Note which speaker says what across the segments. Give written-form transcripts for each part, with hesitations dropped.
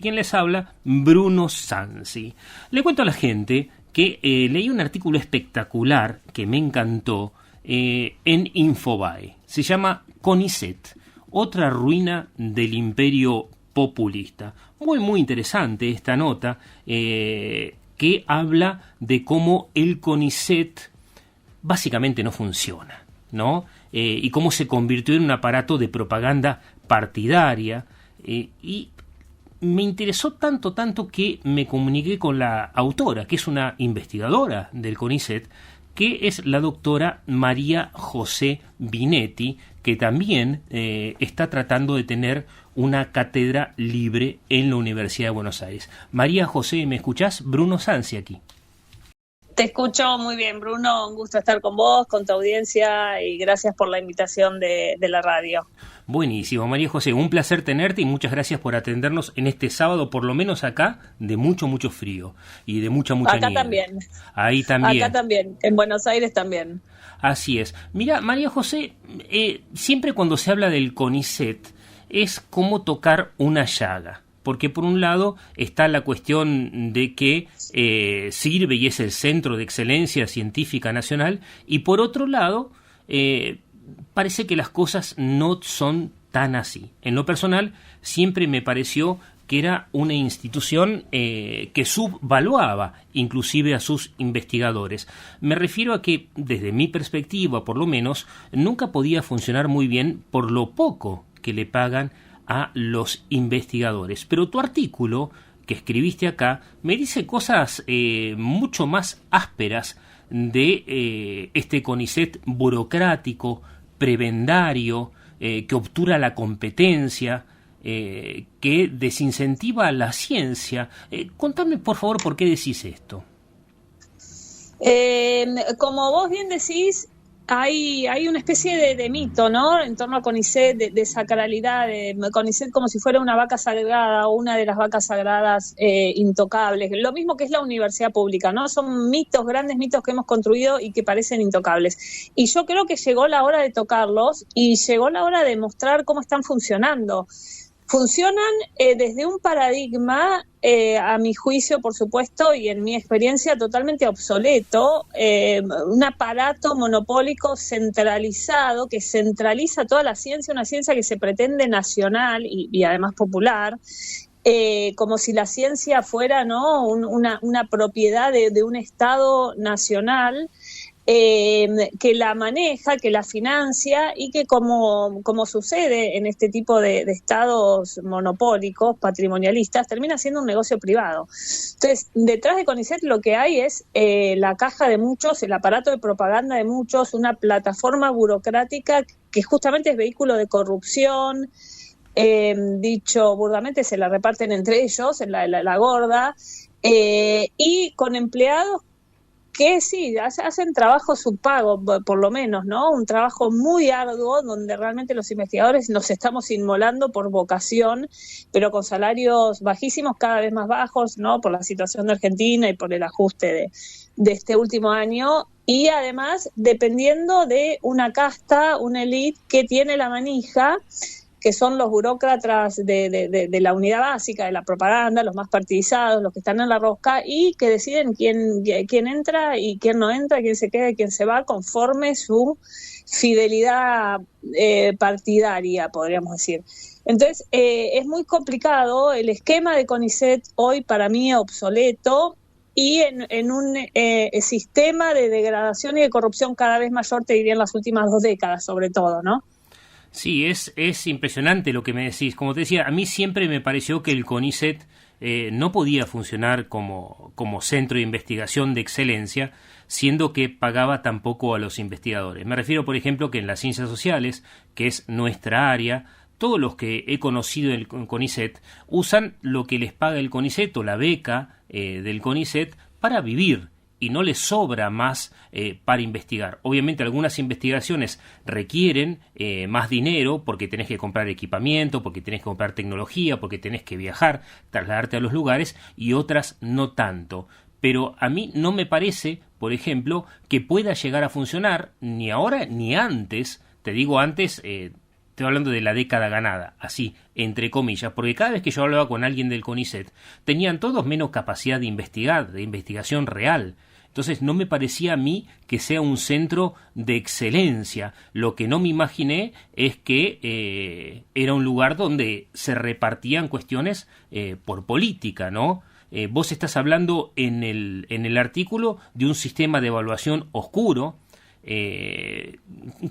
Speaker 1: Quien les habla, Bruno Sansi. Le cuento a la gente que leí un artículo espectacular que me encantó en Infobae. Se llama CONICET, otra ruina del imperio populista. Muy interesante esta nota que habla de cómo el CONICET básicamente no funciona, ¿no? Y cómo se convirtió en un aparato de propaganda partidaria y me interesó tanto que me comuniqué con la autora, que es una investigadora del CONICET, que es la doctora María José Binetti, que también está tratando de tener una cátedra libre en la Universidad de Buenos Aires. María José, ¿me escuchás? Bruno Sansi aquí.
Speaker 2: Te escucho muy bien, Bruno. Un gusto estar con vos, con tu audiencia, y gracias por la invitación de la radio.
Speaker 1: Buenísimo, María José, un placer tenerte y muchas gracias por atendernos en este sábado, por lo menos acá, de mucho frío y de mucha
Speaker 2: acá
Speaker 1: nieve.
Speaker 2: También.
Speaker 1: Ahí también.
Speaker 2: Acá también, en Buenos Aires también.
Speaker 1: Así es. Mira, María José, siempre cuando se habla del CONICET es como tocar una llaga. Porque por un lado está la cuestión de que sirve y es el centro de excelencia científica nacional, y por otro lado parece que las cosas no son tan así. En lo personal siempre me pareció que era una institución que subvaluaba inclusive a sus investigadores. Me refiero a que, desde mi perspectiva por lo menos, nunca podía funcionar muy bien por lo poco que le pagan a los investigadores. Pero tu artículo que escribiste acá me dice cosas mucho más ásperas de este CONICET burocrático, prebendario, que obtura la competencia, que desincentiva la ciencia. Contame por favor por qué decís esto.
Speaker 2: Como vos bien decís, hay una especie de mito, ¿no?, en torno a CONICET, de sacralidad, de CONICET como si fuera una vaca sagrada o una de las vacas sagradas intocables. Lo mismo que es la universidad pública, ¿no? Son mitos, grandes mitos que hemos construido y que parecen intocables. Y yo creo que llegó la hora de tocarlos y llegó la hora de mostrar cómo están funcionando. Funcionan desde un paradigma, a mi juicio, por supuesto, y en mi experiencia, totalmente obsoleto, un aparato monopólico centralizado que centraliza toda la ciencia, una ciencia que se pretende nacional y además popular, como si la ciencia fuera, ¿no?, una propiedad de un Estado nacional, que la maneja, que la financia y que como sucede en este tipo de estados monopólicos, patrimonialistas, termina siendo un negocio privado. Entonces, detrás de CONICET lo que hay es la caja de muchos, el aparato de propaganda de muchos, una plataforma burocrática que justamente es vehículo de corrupción. Dicho burdamente, se la reparten entre ellos, en la gorda, y con empleados que sí, hacen trabajo subpago, por lo menos, ¿no? Un trabajo muy arduo donde realmente los investigadores nos estamos inmolando por vocación, pero con salarios bajísimos, cada vez más bajos, ¿no?, por la situación de Argentina y por el ajuste de este último año, y además dependiendo de una casta, una élite que tiene la manija, que son los burócratas de la unidad básica, de la propaganda, los más partidizados, los que están en la rosca, y que deciden quién entra y quién no entra, quién se queda y quién se va, conforme su fidelidad partidaria, podríamos decir. Entonces, es muy complicado. El esquema de CONICET hoy para mí es obsoleto, y en un sistema de degradación y de corrupción cada vez mayor, te diría en las últimas 2 décadas sobre todo, ¿no?
Speaker 1: Sí, es impresionante lo que me decís. Como te decía, a mí siempre me pareció que el CONICET no podía funcionar como centro de investigación de excelencia, siendo que pagaba tan poco a los investigadores. Me refiero, por ejemplo, que en las ciencias sociales, que es nuestra área, todos los que he conocido en el CONICET usan lo que les paga el CONICET o la beca del CONICET para vivir, y no les sobra más para investigar. Obviamente algunas investigaciones requieren más dinero porque tenés que comprar equipamiento, porque tenés que comprar tecnología, porque tenés que viajar, trasladarte a los lugares, y otras no tanto. Pero a mí no me parece, por ejemplo, que pueda llegar a funcionar ni ahora ni antes. Te digo antes, estoy hablando de la década ganada, así, entre comillas, porque cada vez que yo hablaba con alguien del CONICET, tenían todos menos capacidad de investigar, de investigación real. Entonces no me parecía a mí que sea un centro de excelencia. Lo que no me imaginé es que era un lugar donde se repartían cuestiones por política, ¿no? Vos estás hablando en el artículo de un sistema de evaluación oscuro.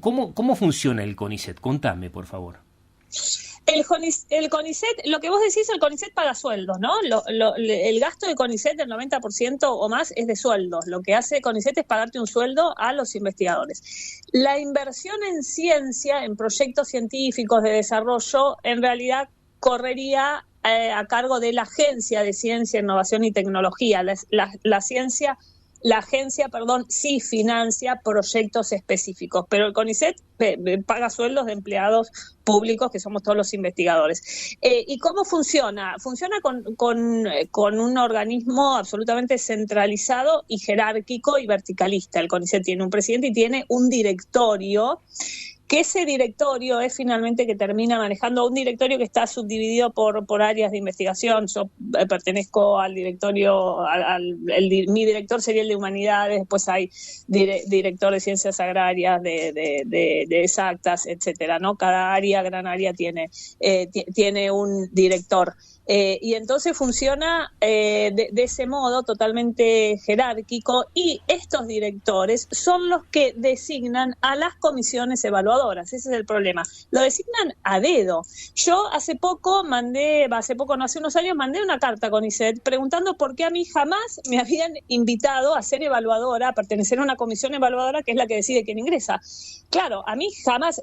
Speaker 1: ¿Cómo funciona el CONICET? Contame, por favor.
Speaker 2: El CONICET, lo que vos decís, el CONICET paga sueldos, ¿no? El gasto de CONICET del 90% o más es de sueldos. Lo que hace CONICET es pagarte un sueldo a los investigadores. La inversión en ciencia, en proyectos científicos de desarrollo, en realidad correría a cargo de la Agencia de Ciencia, Innovación y Tecnología. La agencia sí financia proyectos específicos, pero el CONICET paga sueldos de empleados públicos, que somos todos los investigadores. ¿Y cómo funciona? Funciona con un organismo absolutamente centralizado y jerárquico y verticalista. El CONICET tiene un presidente y tiene un directorio, que ese directorio es finalmente que termina manejando un directorio que está subdividido por áreas de investigación. Yo pertenezco al directorio, mi director sería el de humanidades, después hay director de ciencias agrarias, de exactas, etcétera, ¿no? Cada área, gran área, tiene un director. Y entonces funciona de ese modo totalmente jerárquico, y estos directores son los que designan a las comisiones evaluadoras. Ese es el problema. Lo designan a dedo. Yo hace unos años mandé una carta a CONICET preguntando por qué a mí jamás me habían invitado a ser evaluadora, a pertenecer a una comisión evaluadora que es la que decide quién ingresa. Claro, a mí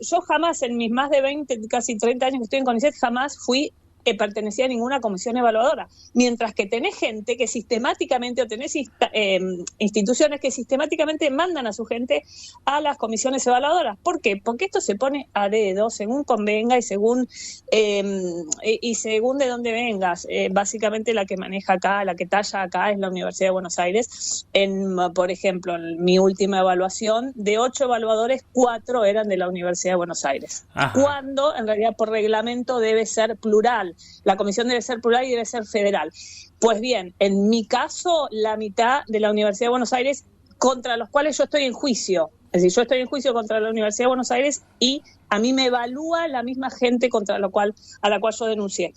Speaker 2: yo jamás en mis más de 20, casi 30 años que estoy en CONICET, jamás pertenecía a ninguna comisión evaluadora, mientras que tenés gente que sistemáticamente, o tenés instituciones que sistemáticamente mandan a su gente a las comisiones evaluadoras. ¿Por qué? Porque esto se pone a dedo, según convenga y según de dónde vengas. Básicamente la que maneja acá, la que talla acá, es la Universidad de Buenos Aires. Por ejemplo, en mi última evaluación, de 8 evaluadores, 4 eran de la Universidad de Buenos Aires. Ajá. Cuando en realidad por reglamento debe ser plural. La comisión debe ser plural y debe ser federal. Pues bien, en mi caso, la mitad de la Universidad de Buenos Aires, contra los cuales yo estoy en juicio. Es decir, yo estoy en juicio contra la Universidad de Buenos Aires y a mí me evalúa la misma gente a la cual yo denuncié.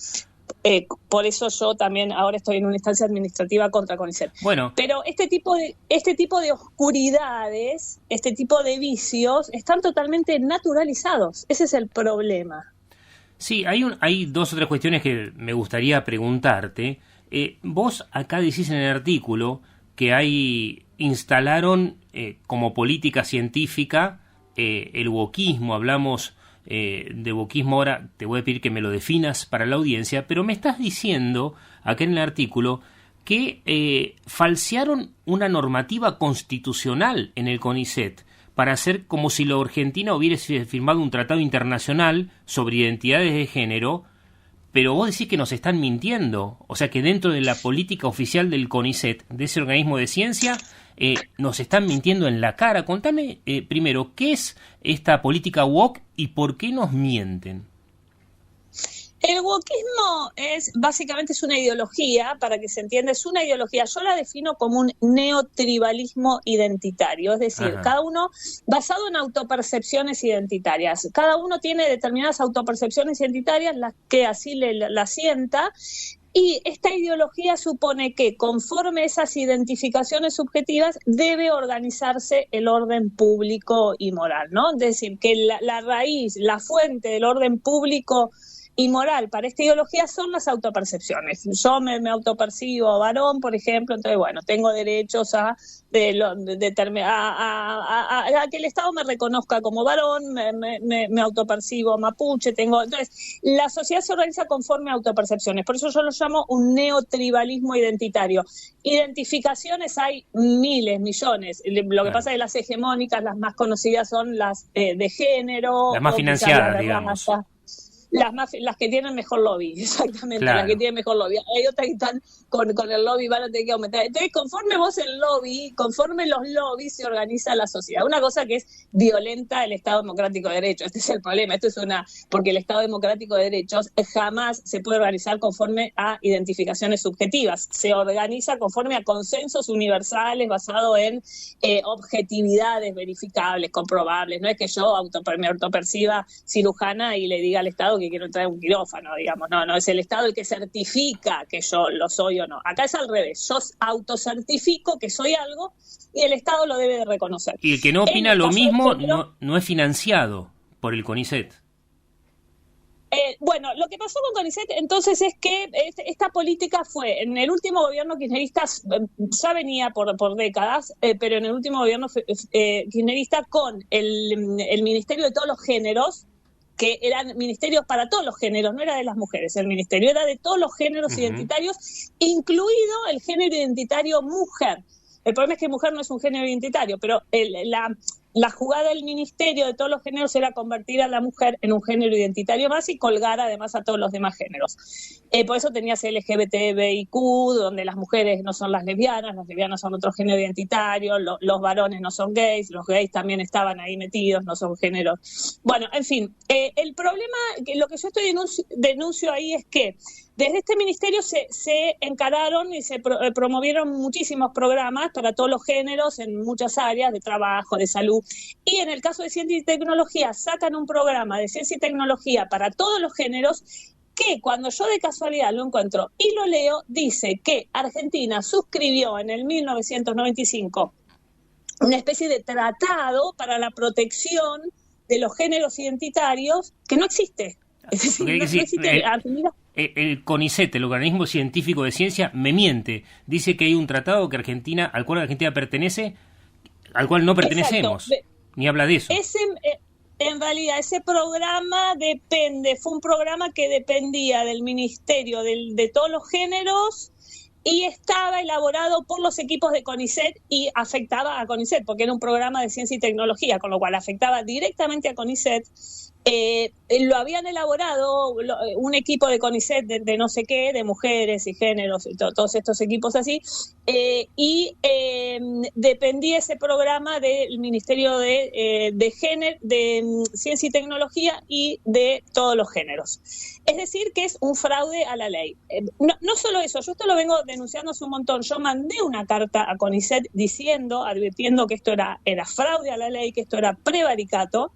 Speaker 2: Por eso yo también ahora estoy en una instancia administrativa contra CONICET.
Speaker 1: Bueno.
Speaker 2: Pero este tipo de oscuridades, este tipo de vicios, están totalmente naturalizados. Ese es el problema.
Speaker 1: Sí, hay 2 o 3 cuestiones que me gustaría preguntarte. Vos acá decís en el artículo que instalaron como política científica el wokismo. Hablamos de wokismo ahora, te voy a pedir que me lo definas para la audiencia, pero me estás diciendo acá en el artículo que falsearon una normativa constitucional en el CONICET para hacer como si la Argentina hubiese firmado un tratado internacional sobre identidades de género, pero vos decís que nos están mintiendo. O sea que dentro de la política oficial del CONICET, de ese organismo de ciencia, nos están mintiendo en la cara. Contame primero, ¿qué es esta política woke y por qué nos mienten?
Speaker 2: El wokismo básicamente es una ideología, para que se entienda, es una ideología. Yo la defino como un neotribalismo identitario, es decir, Ajá. Cada uno basado en autopercepciones identitarias. Cada uno tiene determinadas autopercepciones identitarias, las que así la sienta. Y esta ideología supone que, conforme esas identificaciones subjetivas, debe organizarse el orden público y moral, ¿no? Es decir, que la raíz, la fuente del orden público y moral para esta ideología son las autopercepciones. Yo me autopercibo varón, por ejemplo, entonces, bueno, tengo derechos a que el Estado me reconozca como varón, me autopercibo mapuche, entonces, la sociedad se organiza conforme a autopercepciones, por eso yo lo llamo un neotribalismo identitario. Identificaciones hay miles, millones, lo que pasa es que las hegemónicas, las más conocidas son las de género,
Speaker 1: las más financiadas, digamos.
Speaker 2: las que tienen mejor lobby, exactamente,
Speaker 1: Claro.
Speaker 2: las que tienen mejor lobby. Hay otras que están con el lobby, van a tener que aumentar. Entonces, conforme los lobbies se organiza la sociedad. Una cosa que es violenta el Estado Democrático de Derecho, este es el problema, porque el Estado Democrático de Derechos jamás se puede organizar conforme a identificaciones subjetivas, se organiza conforme a consensos universales basados en objetividades verificables, comprobables. No es que yo me autoperciba cirujana y le diga al Estado que quiero entrar en un quirófano, digamos. No, es el Estado el que certifica que yo lo soy o no. Acá es al revés, yo autocertifico que soy algo y el Estado lo debe de reconocer.
Speaker 1: Y el que no opina lo mismo no es financiado por el CONICET.
Speaker 2: Bueno, lo que pasó con CONICET entonces es que esta política fue, en el último gobierno kirchnerista, ya venía por décadas, pero en el último gobierno kirchnerista con el Ministerio de todos los géneros, que eran ministerios para todos los géneros, no era de las mujeres, el ministerio era de todos los géneros identitarios, incluido el género identitario mujer. El problema es que mujer no es un género identitario, pero la jugada del ministerio de todos los géneros era convertir a la mujer en un género identitario más y colgar además a todos los demás géneros. Por eso tenías LGBTIQ, donde las mujeres no son las lesbianas son otro género identitario, los varones no son gays, los gays también estaban ahí metidos, no son géneros. Bueno, en fin, el problema, lo que yo denuncio ahí es que desde este ministerio se encararon y se promovieron muchísimos programas para todos los géneros en muchas áreas de trabajo, de salud. Y en el caso de ciencia y tecnología, sacan un programa de ciencia y tecnología para todos los géneros que cuando yo de casualidad lo encuentro y lo leo, dice que Argentina suscribió en el 1995 una especie de tratado para la protección de los géneros identitarios que no existe. Es decir, no existe.
Speaker 1: El CONICET, el organismo científico de ciencia, me miente. Dice que hay un tratado al cual Argentina pertenece, al cual no pertenecemos. Exacto. Ni habla de eso.
Speaker 2: En realidad, ese programa fue un programa que dependía del Ministerio de todos los géneros y estaba elaborado por los equipos de CONICET y afectaba a CONICET, porque era un programa de ciencia y tecnología, con lo cual afectaba directamente a CONICET. Lo habían elaborado un equipo de CONICET de no sé qué, de mujeres y géneros y todos estos equipos así, y dependía ese programa del Ministerio de Ciencia y Tecnología y de todos los géneros. Es decir, que es un fraude a la ley. No solo eso, yo esto lo vengo denunciando hace un montón. Yo mandé una carta a CONICET advirtiendo que esto era fraude a la ley, que esto era prevaricato.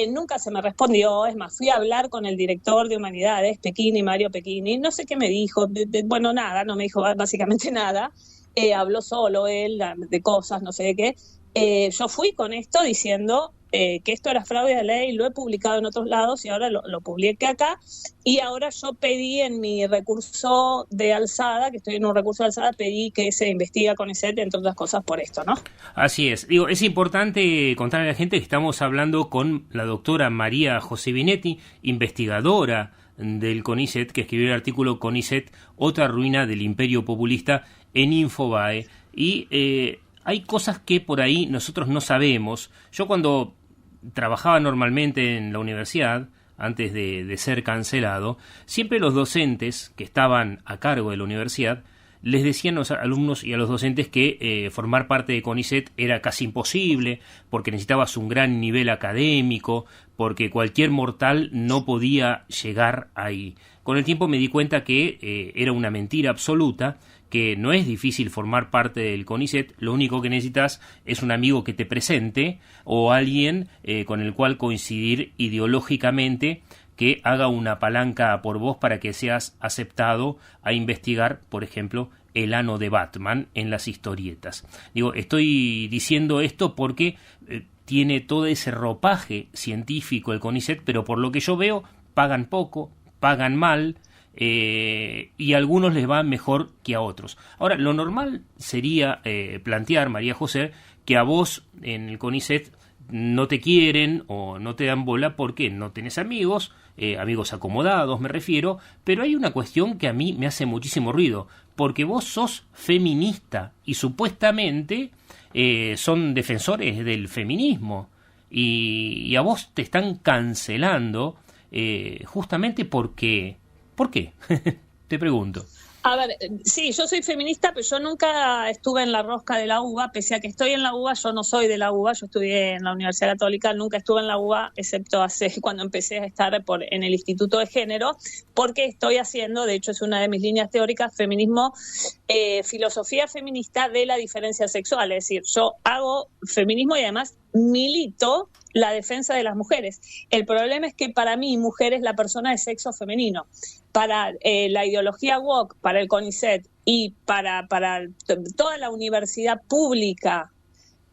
Speaker 2: Nunca se me respondió, es más, fui a hablar con el director de Humanidades, Mario Pechini, no sé qué me dijo, bueno, nada, no me dijo básicamente nada, habló solo él de cosas, no sé de qué. Yo fui con esto diciendo que esto era fraude de ley, lo he publicado en otros lados y ahora lo publiqué acá, y ahora yo pedí en mi recurso de alzada, que estoy en un recurso de alzada, pedí que se investiga con CONICET, entre otras cosas, por esto, ¿no?
Speaker 1: Así es. Es importante contarle a la gente que estamos hablando con la doctora María José Binetti, investigadora del CONICET, que escribió el artículo CONICET, otra ruina del imperio populista, en Infobae. Y hay cosas que por ahí nosotros no sabemos. Yo cuando trabajaba normalmente en la universidad, antes de ser cancelado, siempre los docentes que estaban a cargo de la universidad les decían a los alumnos y a los docentes que formar parte de CONICET era casi imposible, porque necesitabas un gran nivel académico, porque cualquier mortal no podía llegar ahí. Con el tiempo me di cuenta que era una mentira absoluta, que no es difícil formar parte del CONICET, lo único que necesitas es un amigo que te presente o alguien con el cual coincidir ideológicamente, que haga una palanca por vos para que seas aceptado a investigar, por ejemplo, el ano de Batman en las historietas. Estoy diciendo esto porque tiene todo ese ropaje científico el CONICET, pero por lo que yo veo, pagan poco, pagan mal, y a algunos les va mejor que a otros. Ahora, lo normal sería plantear, María José, que a vos en el CONICET no te quieren o no te dan bola porque no tenés amigos, amigos acomodados me refiero, pero hay una cuestión que a mí me hace muchísimo ruido, porque vos sos feminista y supuestamente son defensores del feminismo y a vos te están cancelando justamente porque... ¿Por qué? Te pregunto.
Speaker 2: A ver, sí, yo soy feminista, pero yo nunca estuve en la rosca de la UBA, pese a que estoy en la UBA, yo no soy de la UBA, yo estudié en la Universidad Católica, nunca estuve en la UBA, excepto cuando empecé a estar en el Instituto de Género, porque estoy haciendo, de hecho es una de mis líneas teóricas, feminismo, filosofía feminista de la diferencia sexual, es decir, yo hago feminismo y además milito la defensa de las mujeres. El problema es que para mí mujer es la persona de sexo femenino. Para la ideología woke, para el CONICET y para toda la universidad pública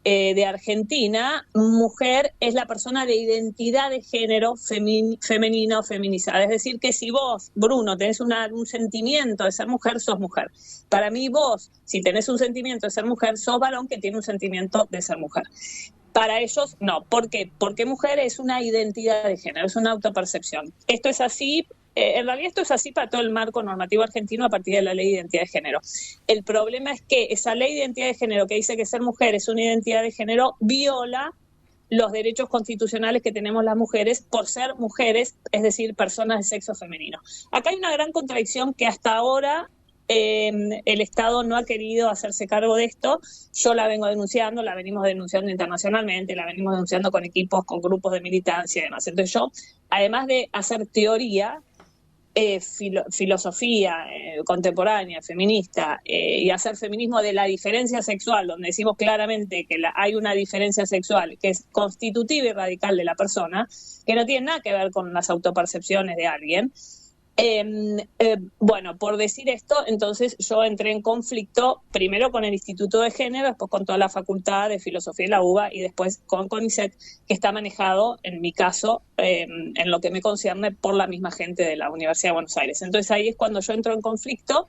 Speaker 2: de Argentina, mujer es la persona de identidad de género femenina o feminizada. Es decir, que si vos, Bruno, tenés un sentimiento de ser mujer, sos mujer. Para mí vos, si tenés un sentimiento de ser mujer, sos varón que tiene un sentimiento de ser mujer. Para ellos, no. ¿Por qué? Porque mujer es una identidad de género, es una autopercepción. Esto es así, en realidad esto es así para todo el marco normativo argentino a partir de la Ley de Identidad de Género. El problema es que esa Ley de Identidad de Género que dice que ser mujer es una identidad de género viola los derechos constitucionales que tenemos las mujeres por ser mujeres, es decir, personas de sexo femenino. Acá hay una gran contradicción que hasta ahora el Estado no ha querido hacerse cargo de esto. Yo la vengo denunciando, la venimos denunciando internacionalmente, la venimos denunciando con equipos, con grupos de militancia y demás. Entonces yo, además de hacer teoría, filosofía contemporánea, feminista, y hacer feminismo de la diferencia sexual, donde decimos claramente que hay una diferencia sexual que es constitutiva y radical de la persona, que no tiene nada que ver con las autopercepciones de alguien. Bueno, por decir esto, entonces yo entré en conflicto primero con el Instituto de Género, después con toda la Facultad de Filosofía de la UBA y después con CONICET, que está manejado, en mi caso, en lo que me concierne, por la misma gente de la Universidad de Buenos Aires. Entonces ahí es cuando yo entro en conflicto.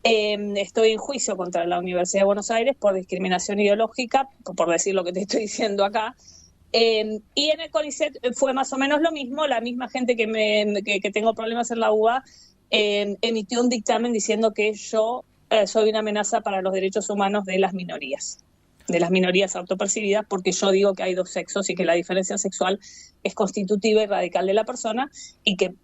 Speaker 2: Estoy en juicio contra la Universidad de Buenos Aires por discriminación ideológica, por decir lo que te estoy diciendo acá. Y en el CONICET fue más o menos lo mismo, la misma gente que tengo problemas en la UBA emitió un dictamen diciendo que yo soy una amenaza para los derechos humanos de las minorías autopercibidas, porque yo digo que hay dos sexos y que la diferencia sexual es constitutiva y radical de la persona y que,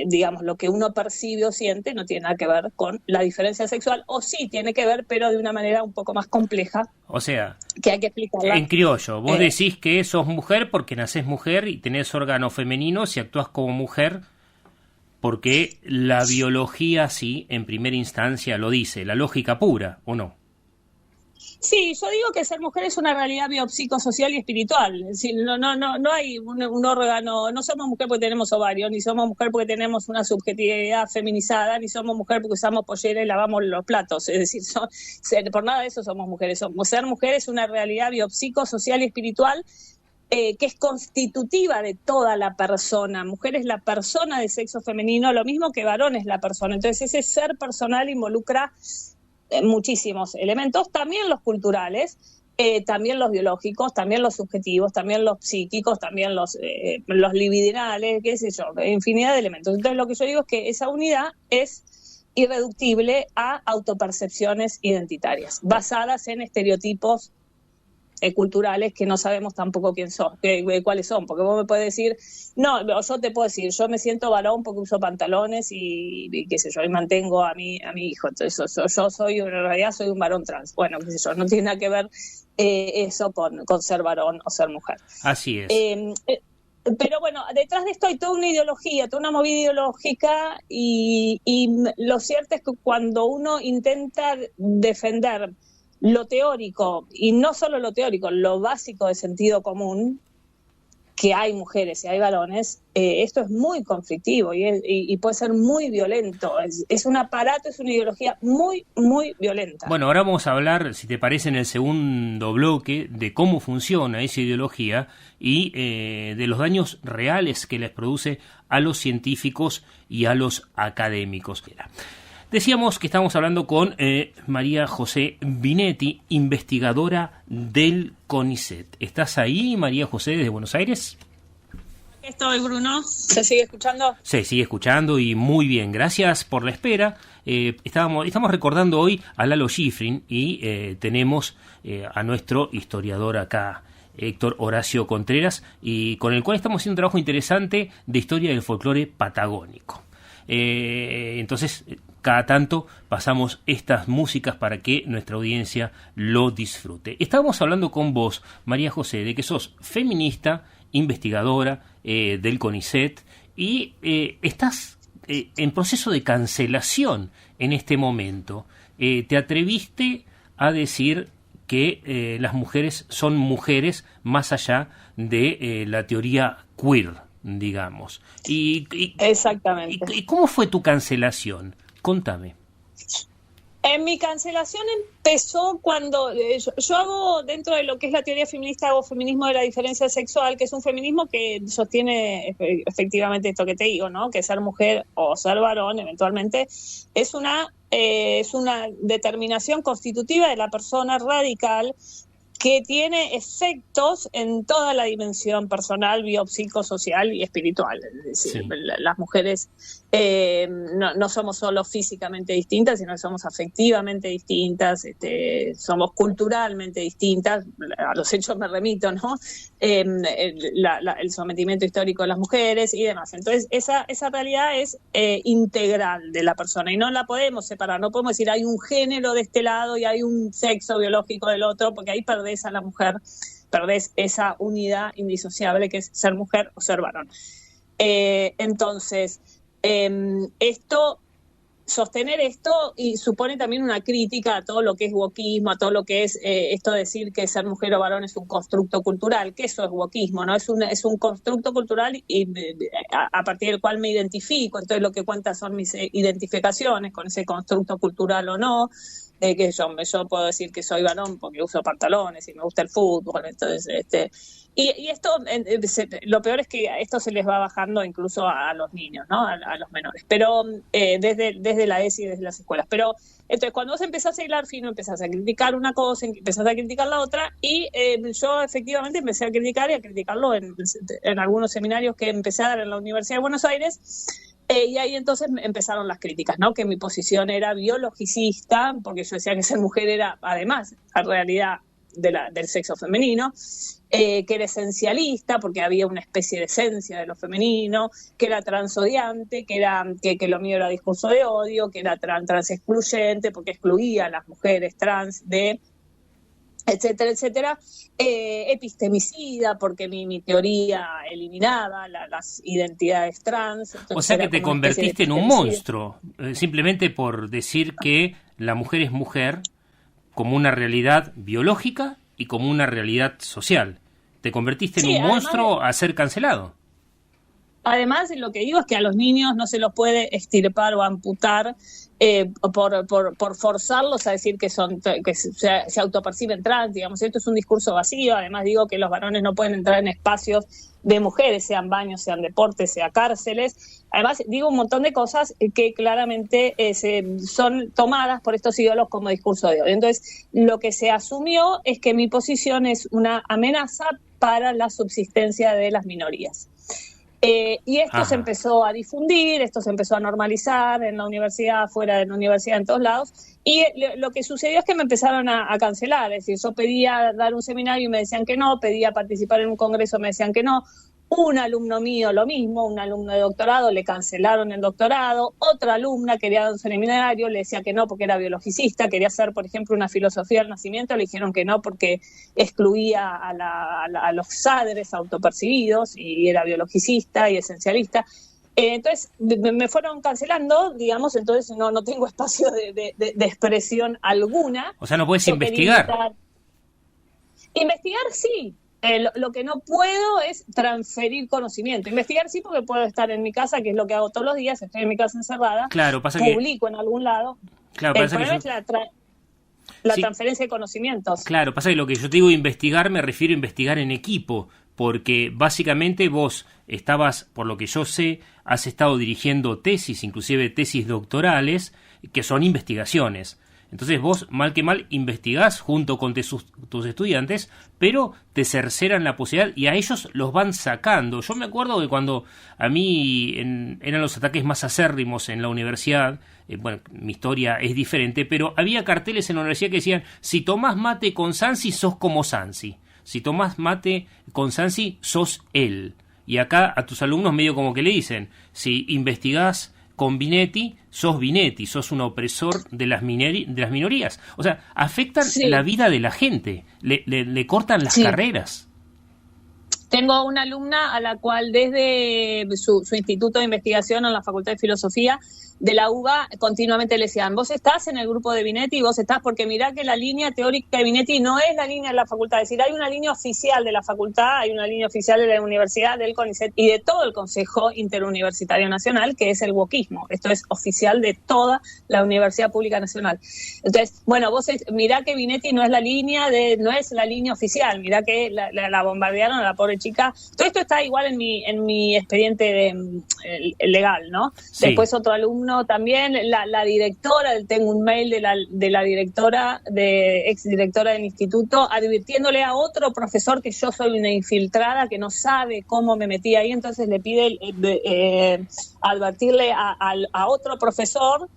Speaker 2: digamos, lo que uno percibe o siente no tiene nada que ver con la diferencia sexual, o sí tiene que ver, pero de una manera un poco más compleja.
Speaker 1: O sea,
Speaker 2: que hay que explicarla.
Speaker 1: En criollo, vos decís que sos mujer porque nacés mujer y tenés órganos femeninos y actuás como mujer porque la biología sí, en primera instancia lo dice, la lógica pura, ¿o no?
Speaker 2: Sí, yo digo que ser mujer es una realidad biopsicosocial y espiritual. Es decir, no hay un órgano, no somos mujer porque tenemos ovarios, ni somos mujer porque tenemos una subjetividad feminizada, ni somos mujer porque usamos pollera y lavamos los platos. Es decir, por nada de eso somos mujeres. Ser mujer es una realidad biopsicosocial y espiritual que es constitutiva de toda la persona. Mujer es la persona de sexo femenino, lo mismo que varón es la persona. Entonces ese ser personal involucra muchísimos elementos, también los culturales, también los biológicos, también los subjetivos, también los psíquicos, también los libidinales, qué sé yo, infinidad de elementos. Entonces lo que yo digo es que esa unidad es irreductible a autopercepciones identitarias, basadas en estereotipos culturales que no sabemos tampoco cuáles son, porque vos me puedes decir, no, yo te puedo decir, yo me siento varón porque uso pantalones y qué sé yo, y mantengo a mi hijo, entonces yo en realidad soy un varón trans, bueno, qué sé yo, no tiene nada que ver eso con ser varón o ser mujer.
Speaker 1: Así es.
Speaker 2: Pero bueno, detrás de esto hay toda una ideología, toda una movida ideológica y lo cierto es que cuando uno intenta defender lo teórico, y no solo lo teórico, lo básico de sentido común, que hay mujeres y hay varones, esto es muy conflictivo y puede ser muy violento. Es un aparato, es una ideología muy, muy violenta.
Speaker 1: Bueno, ahora vamos a hablar, si te parece, en el segundo bloque, de cómo funciona esa ideología y de los daños reales que les produce a los científicos y a los académicos. Decíamos que estamos hablando con María José Binetti, investigadora del CONICET. ¿Estás ahí, María José, desde Buenos Aires?
Speaker 2: Aquí estoy, Bruno. ¿Se sigue escuchando?
Speaker 1: Se sigue escuchando y muy bien. Gracias por la espera. Estamos recordando hoy a Lalo Schifrin y tenemos a nuestro historiador acá Héctor Horacio Contreras, y con el cual estamos haciendo un trabajo interesante de historia del folclore patagónico. Entonces, cada tanto pasamos estas músicas para que nuestra audiencia lo disfrute. Estábamos hablando con vos, María José, de que sos feminista, investigadora del CONICET, y estás en proceso de cancelación en este momento. Te atreviste a decir que las mujeres son mujeres más allá de la teoría queer, digamos.
Speaker 2: Exactamente.
Speaker 1: ¿Y cómo fue tu cancelación? Contame.
Speaker 2: Mi cancelación empezó cuando yo hago, dentro de lo que es la teoría feminista, hago feminismo de la diferencia sexual, que es un feminismo que sostiene efectivamente esto que te digo, ¿no? Que ser mujer o ser varón eventualmente es una determinación constitutiva de la persona radical que tiene efectos en toda la dimensión personal, biopsicosocial y espiritual. Es decir, sí, las mujeres no somos solo físicamente distintas, sino que somos afectivamente distintas, somos culturalmente distintas, a los hechos me remito, ¿no? El sometimiento histórico de las mujeres y demás. Entonces, esa realidad es integral de la persona y no la podemos separar, no podemos decir hay un género de este lado y hay un sexo biológico del otro, porque ahí perdés a la mujer, perdés esa unidad indisociable que es ser mujer o ser varón. Entonces, sostener esto y supone también una crítica a todo lo que es wokismo, a todo lo que es esto de decir que ser mujer o varón es un constructo cultural, que eso es wokismo, ¿no? Es un constructo cultural y a partir del cual me identifico, entonces lo que cuenta son mis identificaciones con ese constructo cultural o no. Que yo puedo decir que soy varón porque uso pantalones y me gusta el fútbol, entonces y esto lo peor es que esto se les va bajando incluso a los niños, ¿no? A los menores, pero desde la ESI y desde las escuelas. Pero entonces cuando vos empezás a hilar fino, empezás a criticar una cosa, empezás a criticar la otra, y yo efectivamente empecé a criticar y a criticarlo en algunos seminarios que empecé a dar en la Universidad de Buenos Aires. Y ahí entonces empezaron las críticas, ¿no? Que mi posición era biologicista, porque yo decía que ser mujer era, además, la realidad del sexo femenino, que era esencialista, porque había una especie de esencia de lo femenino, que era transodiante, que lo mío era discurso de odio, que era trans excluyente, porque excluía a las mujeres trans de... etcétera, etcétera, epistemicida, porque mi teoría eliminaba las identidades trans.
Speaker 1: O sea que te convertiste en un monstruo, simplemente por decir que la mujer es mujer como una realidad biológica y como una realidad social. Te convertiste en un monstruo a ser cancelado.
Speaker 2: Además, lo que digo es que a los niños no se los puede extirpar o amputar por forzarlos a decir que se autoperciben trans, digamos. Esto es un discurso vacío. Además, digo que los varones no pueden entrar en espacios de mujeres, sean baños, sean deportes, sean cárceles. Además, digo un montón de cosas que claramente son tomadas por estos ídolos como discurso de odio. Entonces, lo que se asumió es que mi posición es una amenaza para la subsistencia de las minorías. Y esto se empezó a difundir, esto se empezó a normalizar en la universidad, fuera de la universidad, en todos lados. Y lo que sucedió es que me empezaron a cancelar. Es decir, yo pedía dar un seminario y me decían que no, pedía participar en un congreso, me decían que no. Un alumno mío lo mismo, un alumno de doctorado, le cancelaron el doctorado. Otra alumna quería dar un seminario, le decía que no porque era biologicista, quería hacer, por ejemplo, una filosofía del nacimiento, le dijeron que no porque excluía a los sadres autopercibidos y era biologicista y esencialista. Entonces me fueron cancelando, digamos, entonces no tengo espacio de expresión alguna.
Speaker 1: O sea, no puedes investigar.
Speaker 2: Investigar sí. Lo que no puedo es transferir conocimiento. Investigar sí, porque puedo estar en mi casa, que es lo que hago todos los días, estoy en mi casa encerrada,
Speaker 1: claro, pasa
Speaker 2: publico en algún lado.
Speaker 1: Claro,
Speaker 2: el problema es la transferencia de conocimientos.
Speaker 1: Claro, pasa que lo que yo te digo investigar, me refiero a investigar en equipo, porque básicamente vos estabas, por lo que yo sé, has estado dirigiendo tesis, inclusive tesis doctorales, que son investigaciones. Entonces vos, mal que mal, investigás junto con tus estudiantes, pero te cerceran la posibilidad y a ellos los van sacando. Yo me acuerdo que cuando a mí eran los ataques más acérrimos en la universidad, bueno, mi historia es diferente, pero había carteles en la universidad que decían, si tomás mate con Sansi, sos como Sansi. Si tomás mate con Sansi, sos él. Y acá a tus alumnos medio como que le dicen, si investigás con Binetti, sos Binetti, sos un opresor de las minorías. O sea, afectan la vida de la gente, le cortan las carreras.
Speaker 2: Tengo una alumna a la cual desde su instituto de investigación en la Facultad de Filosofía de la UBA continuamente le decían, vos estás en el grupo de Binetti, vos estás, porque mirá que la línea teórica de Binetti no es la línea de la facultad, es decir, hay una línea oficial de la facultad, hay una línea oficial de la universidad, del CONICET y de todo el Consejo Interuniversitario Nacional, que es el wokismo. Esto es oficial de toda la Universidad Pública Nacional. Entonces, bueno, mirá que Binetti no es la línea oficial, mirá que la bombardearon a la pobre chica. Todo esto está igual en mi expediente legal, ¿no? Sí. Después otro alumno también, la directora, tengo un mail de la directora, ex directora del instituto, advirtiéndole a otro profesor que yo soy una infiltrada, que no sabe cómo me metí ahí, entonces le pide advertirle a otro profesor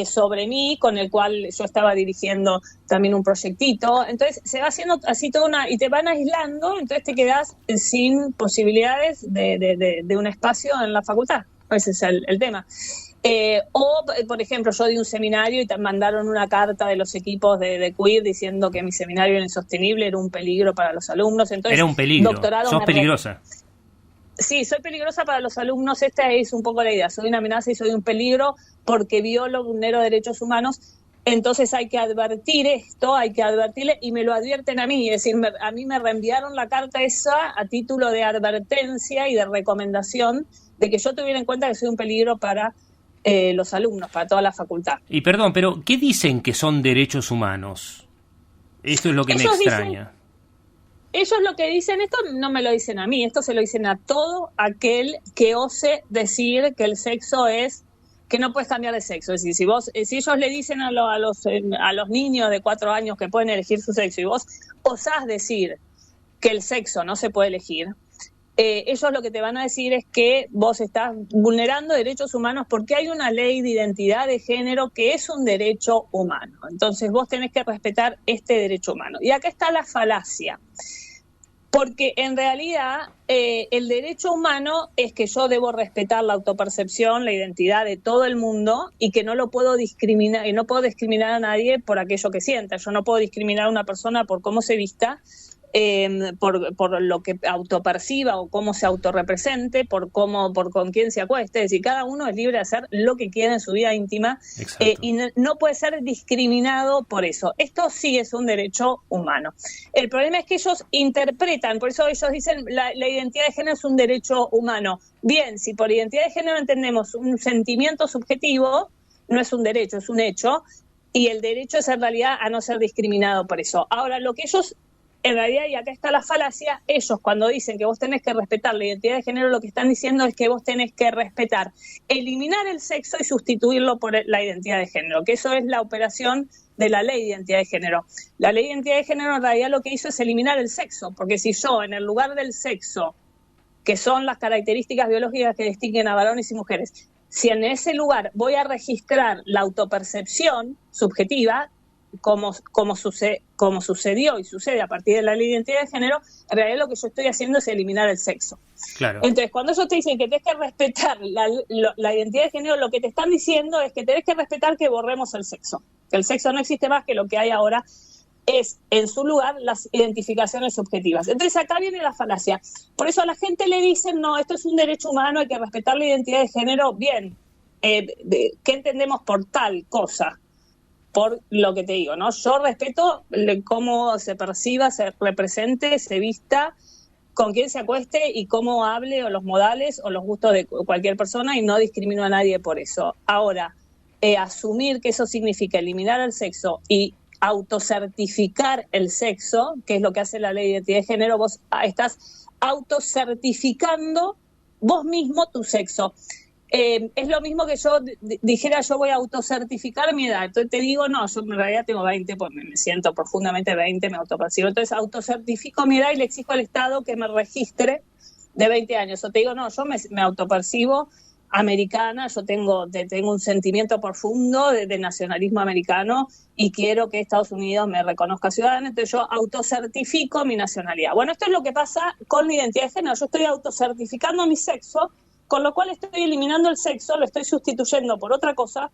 Speaker 2: sobre mí, con el cual yo estaba dirigiendo también un proyectito. Entonces se va haciendo así y te van aislando, entonces te quedas sin posibilidades de un espacio en la facultad. Ese es el tema. O, por ejemplo, yo di un seminario y te mandaron una carta de los equipos de queer diciendo que mi seminario era insostenible, era un peligro para los alumnos. Entonces,
Speaker 1: era un peligro, sos peligrosa.
Speaker 2: Sí, soy peligrosa para los alumnos, esta es un poco la idea, soy una amenaza y soy un peligro porque violo, vulnero derechos humanos. Entonces hay que advertir esto, hay que advertirle, y me lo advierten a mí, es decir, a mí me reenviaron la carta esa a título de advertencia y de recomendación de que yo tuviera en cuenta que soy un peligro para los alumnos, para toda la facultad.
Speaker 1: Y perdón, pero ¿qué dicen que son derechos humanos? Esto es lo que me extraña.
Speaker 2: Ellos lo que dicen, esto no me lo dicen a mí, esto se lo dicen a todo aquel que ose decir que el sexo es, que no puedes cambiar de sexo. Es decir, si ellos le dicen a los niños de 4 años que pueden elegir su sexo y vos osás decir que el sexo no se puede elegir, ellos lo que te van a decir es que vos estás vulnerando derechos humanos porque hay una ley de identidad de género que es un derecho humano. Entonces vos tenés que respetar este derecho humano. Y acá está la falacia. Porque en realidad el derecho humano es que yo debo respetar la autopercepción, la identidad de todo el mundo y que no lo puedo discriminar, y no puedo discriminar a nadie por aquello que sienta. Yo no puedo discriminar a una persona por cómo se vista, por lo que autoperciba o cómo se autorrepresente, por con quién se acueste. Es decir, cada uno es libre de hacer lo que quiera en su vida íntima y no puede ser discriminado por eso. Esto sí es un derecho humano. El problema es que ellos interpretan, por eso ellos dicen la identidad de género es un derecho humano. Bien, si por identidad de género entendemos un sentimiento subjetivo, no es un derecho, es un hecho, y el derecho es en realidad a no ser discriminado por eso. Ahora, lo que ellos en realidad, y acá está la falacia, ellos cuando dicen que vos tenés que respetar la identidad de género, lo que están diciendo es que vos tenés que respetar, eliminar el sexo y sustituirlo por la identidad de género, que eso es la operación de la ley de identidad de género. La ley de identidad de género en realidad lo que hizo es eliminar el sexo, porque si yo en el lugar del sexo, que son las características biológicas que distinguen a varones y mujeres, si en ese lugar voy a registrar la autopercepción subjetiva, como sucedió y sucede a partir de la ley de identidad de género, en realidad lo que yo estoy haciendo es eliminar el sexo.
Speaker 1: Claro.
Speaker 2: Entonces, cuando ellos te dicen que tenés que respetar la identidad de género, lo que te están diciendo es que tenés que respetar que borremos el sexo. Que el sexo no existe más, que lo que hay ahora es, en su lugar, las identificaciones subjetivas. Entonces, acá viene la falacia. Por eso a la gente le dicen, no, esto es un derecho humano, hay que respetar la identidad de género. Bien, ¿qué entendemos por tal cosa? Por lo que te digo, ¿no? Yo respeto cómo se perciba, se represente, se vista, con quién se acueste y cómo hable, o los modales o los gustos de cualquier persona, y no discrimino a nadie por eso. Ahora, asumir que eso significa eliminar el sexo y autocertificar el sexo, que es lo que hace la ley de identidad de género, vos estás autocertificando vos mismo tu sexo. Es lo mismo que yo dijera, yo voy a autocertificar mi edad. Entonces te digo, no, yo en realidad tengo 20, pues me siento profundamente 20, me autopercibo. Entonces autocertifico mi edad y le exijo al Estado que me registre de 20 años. O te digo, no, yo me autopercibo americana, yo tengo un sentimiento profundo de nacionalismo americano y quiero que Estados Unidos me reconozca ciudadana, entonces yo autocertifico mi nacionalidad. Bueno, esto es lo que pasa con la identidad de género, yo estoy autocertificando mi sexo, con lo cual estoy eliminando el sexo, lo estoy sustituyendo por otra cosa,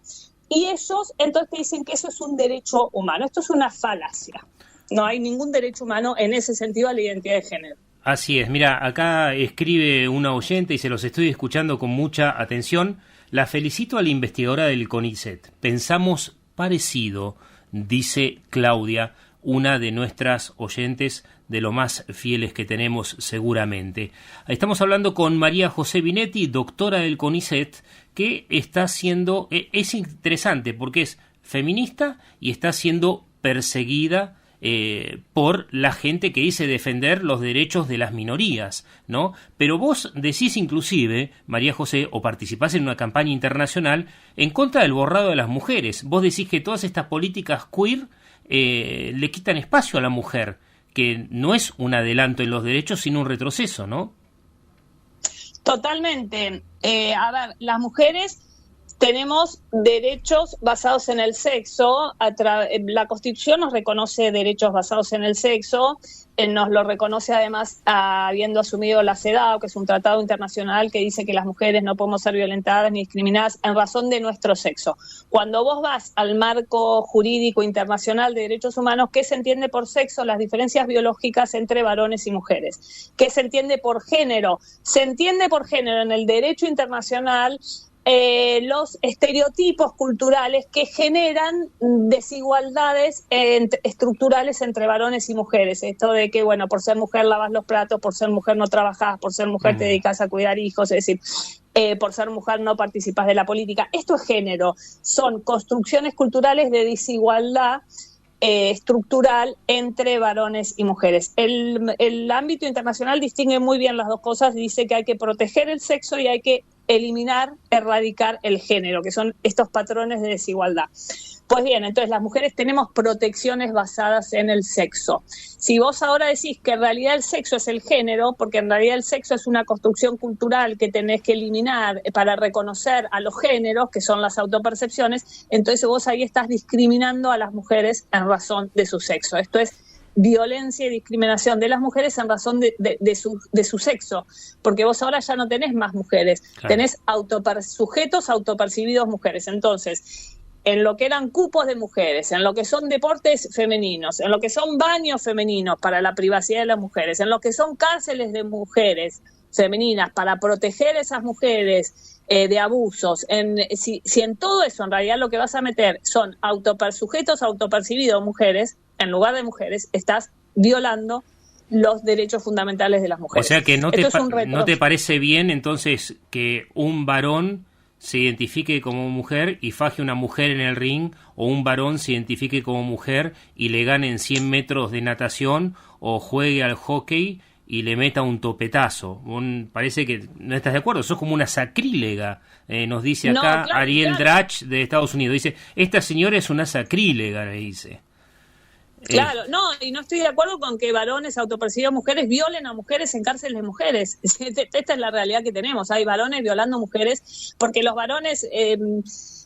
Speaker 2: y ellos entonces te dicen que eso es un derecho humano. Esto es una falacia. No hay ningún derecho humano en ese sentido a la identidad de género.
Speaker 1: Así es, mira, acá escribe una oyente y se los estoy escuchando con mucha atención. La felicito a la investigadora del CONICET. Pensamos parecido, dice Claudia, una de nuestras oyentes de lo más fieles que tenemos seguramente. Estamos hablando con María José Binetti, doctora del CONICET, que está siendo, es interesante porque es feminista y está siendo perseguida por la gente que dice defender los derechos de las minorías, ¿no? Pero vos decís inclusive, María José, o participás en una campaña internacional en contra del borrado de las mujeres. Vos decís que todas estas políticas queer le quitan espacio a la mujer, que no es un adelanto en los derechos, sino un retroceso, ¿no?
Speaker 2: Totalmente. A ver, las mujeres tenemos derechos basados en el sexo. La Constitución nos reconoce derechos basados en el sexo, nos lo reconoce además habiendo asumido la CEDAW, que es un tratado internacional que dice que las mujeres no podemos ser violentadas ni discriminadas en razón de nuestro sexo. Cuando vos vas al marco jurídico internacional de derechos humanos, ¿qué se entiende por sexo? Las diferencias biológicas entre varones y mujeres. ¿Qué se entiende por género? Se entiende por género en el derecho internacional los estereotipos culturales que generan desigualdades estructurales entre varones y mujeres. Esto de que, bueno, por ser mujer lavas los platos, por ser mujer no trabajás, por ser mujer te dedicas a cuidar hijos, es decir, por ser mujer no participas de la política. Esto es género, son construcciones culturales de desigualdad estructural entre varones y mujeres. El ámbito internacional distingue muy bien las dos cosas, dice que hay que proteger el sexo y hay que eliminar, erradicar el género, que son estos patrones de desigualdad. Pues bien, entonces las mujeres tenemos protecciones basadas en el sexo. Si vos ahora decís que en realidad el sexo es el género, porque en realidad el sexo es una construcción cultural que tenés que eliminar para reconocer a los géneros, que son las autopercepciones, entonces vos ahí estás discriminando a las mujeres en razón de su sexo. Esto es violencia y discriminación de las mujeres en razón de su sexo, porque vos ahora ya no tenés más mujeres, claro. Tenés sujetos autopercibidos mujeres. Entonces, en lo que eran cupos de mujeres, en lo que son deportes femeninos, en lo que son baños femeninos para la privacidad de las mujeres, en lo que son cárceles de mujeres femeninas para proteger a esas mujeres de abusos, si en todo eso en realidad lo que vas a meter son sujetos autopercibidos mujeres, en lugar de mujeres, estás violando los derechos fundamentales de las mujeres.
Speaker 1: O sea que no te parece bien entonces que un varón se identifique como mujer y faje a una mujer en el ring, o un varón se identifique como mujer y le gane en 100 metros de natación, o juegue al hockey y le meta un topetazo. Parece que no estás de acuerdo, sos como una sacrílega, nos dice acá, no, claro, Ariel Drach de Estados Unidos. Dice, esta señora es una sacrílega, le dice.
Speaker 2: Claro, no, y no estoy de acuerdo con que varones autopercibidos mujeres violen a mujeres en cárceles de mujeres. Esta es la realidad que tenemos. Hay varones violando mujeres, porque los varones,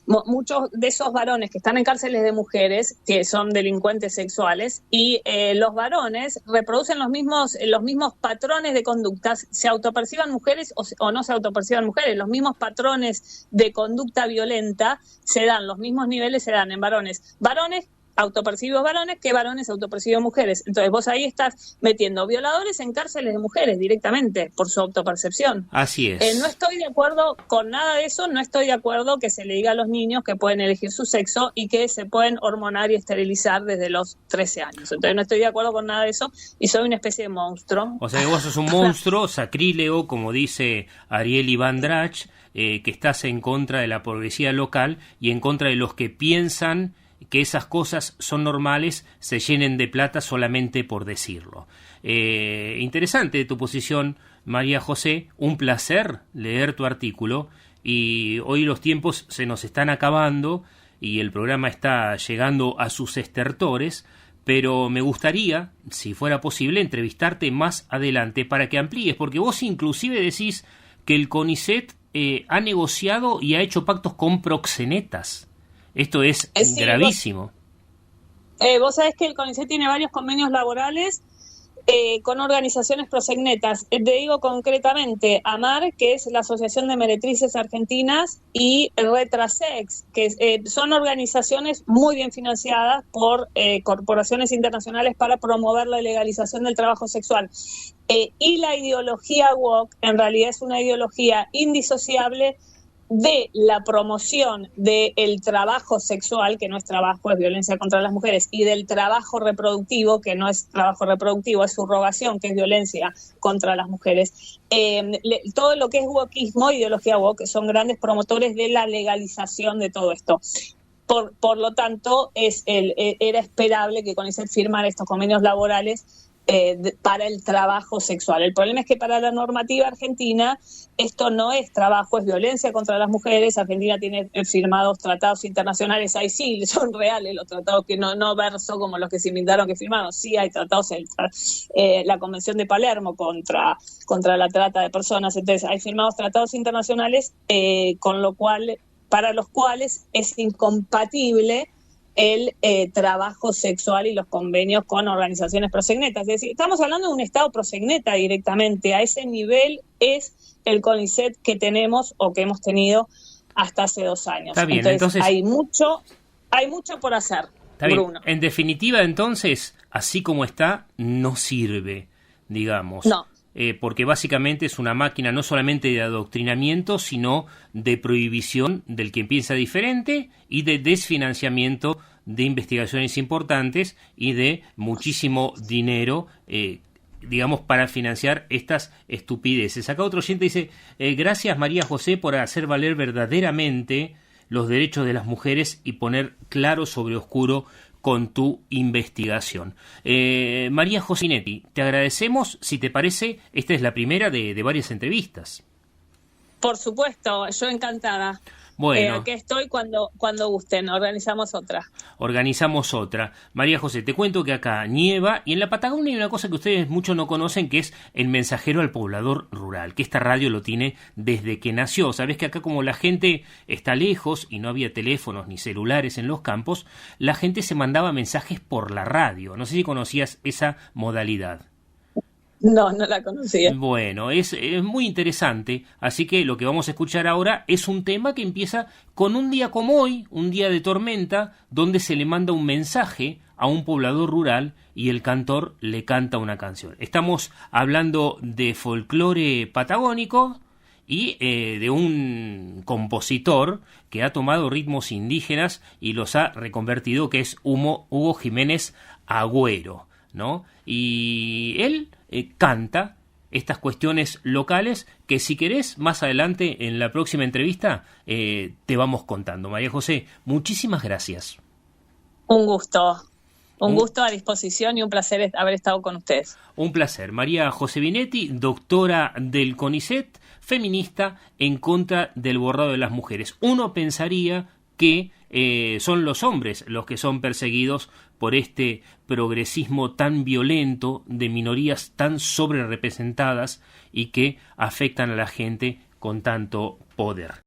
Speaker 2: muchos de esos varones que están en cárceles de mujeres, que son delincuentes sexuales, y los varones reproducen los mismos patrones de conductas, se autoperciban mujeres o no se autoperciban mujeres. Los mismos patrones de conducta violenta se dan, los mismos niveles se dan en varones autopercibidos varones que varones autopercibidos mujeres. Entonces vos ahí estás metiendo violadores en cárceles de mujeres directamente por su autopercepción.
Speaker 1: Así es.
Speaker 2: No estoy de acuerdo con nada de eso, no estoy de acuerdo que se le diga a los niños que pueden elegir su sexo y que se pueden hormonar y esterilizar desde los 13 años. Entonces no estoy de acuerdo con nada de eso y soy una especie de monstruo.
Speaker 1: O sea que vos sos un monstruo, sacrílego, como dice Ariel Iván Drach, que estás en contra de la progresía local y en contra de los que piensan que esas cosas son normales, se llenen de plata solamente por decirlo. Interesante tu posición, María José, un placer leer tu artículo, y hoy los tiempos se nos están acabando y el programa está llegando a sus estertores, pero me gustaría, si fuera posible, entrevistarte más adelante para que amplíes, porque vos inclusive decís que el CONICET ha negociado y ha hecho pactos con proxenetas. Esto es
Speaker 2: Sí,
Speaker 1: gravísimo.
Speaker 2: Vos sabés que el CONICET tiene varios convenios laborales con organizaciones proxenetas. Te digo concretamente, AMAR, que es la Asociación de Meretrices Argentinas, y Retrasex, que son organizaciones muy bien financiadas por corporaciones internacionales para promover la legalización del trabajo sexual. Y la ideología woke en realidad es una ideología indisociable de la promoción del trabajo sexual, que no es trabajo, es violencia contra las mujeres, y del trabajo reproductivo, que no es trabajo reproductivo, es subrogación, que es violencia contra las mujeres. Todo lo que es wokismo, ideología woke, son grandes promotores de la legalización de todo esto. Por lo tanto, era esperable que CONICET firmara estos convenios laborales para el trabajo sexual. El problema es que para la normativa argentina esto no es trabajo, es violencia contra las mujeres. Argentina tiene firmados tratados internacionales, ahí sí son reales los tratados, que no verso como los que se inventaron que firmaron. Sí hay tratados, la Convención de Palermo contra la trata de personas. Entonces hay firmados tratados internacionales para los cuales es incompatible el trabajo sexual y los convenios con organizaciones proxenetas. Es decir, estamos hablando de un Estado proxeneta directamente. A ese nivel es el CONICET que tenemos o que hemos tenido hasta hace 2 años.
Speaker 1: Está bien, entonces
Speaker 2: hay mucho por hacer,
Speaker 1: está bien.
Speaker 2: Bruno.
Speaker 1: En definitiva, entonces, así como está, no sirve, digamos.
Speaker 2: No.
Speaker 1: Porque básicamente es una máquina no solamente de adoctrinamiento, sino de prohibición del que piensa diferente y de desfinanciamiento de investigaciones importantes y de muchísimo dinero, digamos, para financiar estas estupideces. Acá otro oyente dice, gracias María José por hacer valer verdaderamente los derechos de las mujeres y poner claro sobre oscuro con tu investigación. María Josinetti, te agradecemos. Si te parece, esta es la primera de varias entrevistas.
Speaker 2: Por supuesto, yo encantada.
Speaker 1: Bueno,
Speaker 2: aquí estoy cuando gusten. Organizamos otra.
Speaker 1: María José, te cuento que acá nieva y en la Patagonia hay una cosa que ustedes muchos no conocen, que es el mensajero al poblador rural, que esta radio lo tiene desde que nació. Sabés que acá, como la gente está lejos y no había teléfonos ni celulares en los campos, la gente se mandaba mensajes por la radio. No sé si conocías esa modalidad.
Speaker 2: No la conocía.
Speaker 1: Bueno, es muy interesante, así que lo que vamos a escuchar ahora es un tema que empieza con un día como hoy, un día de tormenta, donde se le manda un mensaje a un poblador rural y el cantor le canta una canción. Estamos hablando de folclore patagónico y de un compositor que ha tomado ritmos indígenas y los ha reconvertido, que es Hugo Jiménez Agüero, ¿no? Y él canta estas cuestiones locales que, si querés, más adelante en la próxima entrevista te vamos contando. María José, muchísimas gracias.
Speaker 2: Un gusto a disposición y un placer haber estado con ustedes.
Speaker 1: Un placer. María José Binetti, doctora del CONICET, feminista en contra del bordado de las mujeres. Uno pensaría que son los hombres los que son perseguidos por este progresismo tan violento de minorías tan sobrerepresentadas y que afectan a la gente con tanto poder.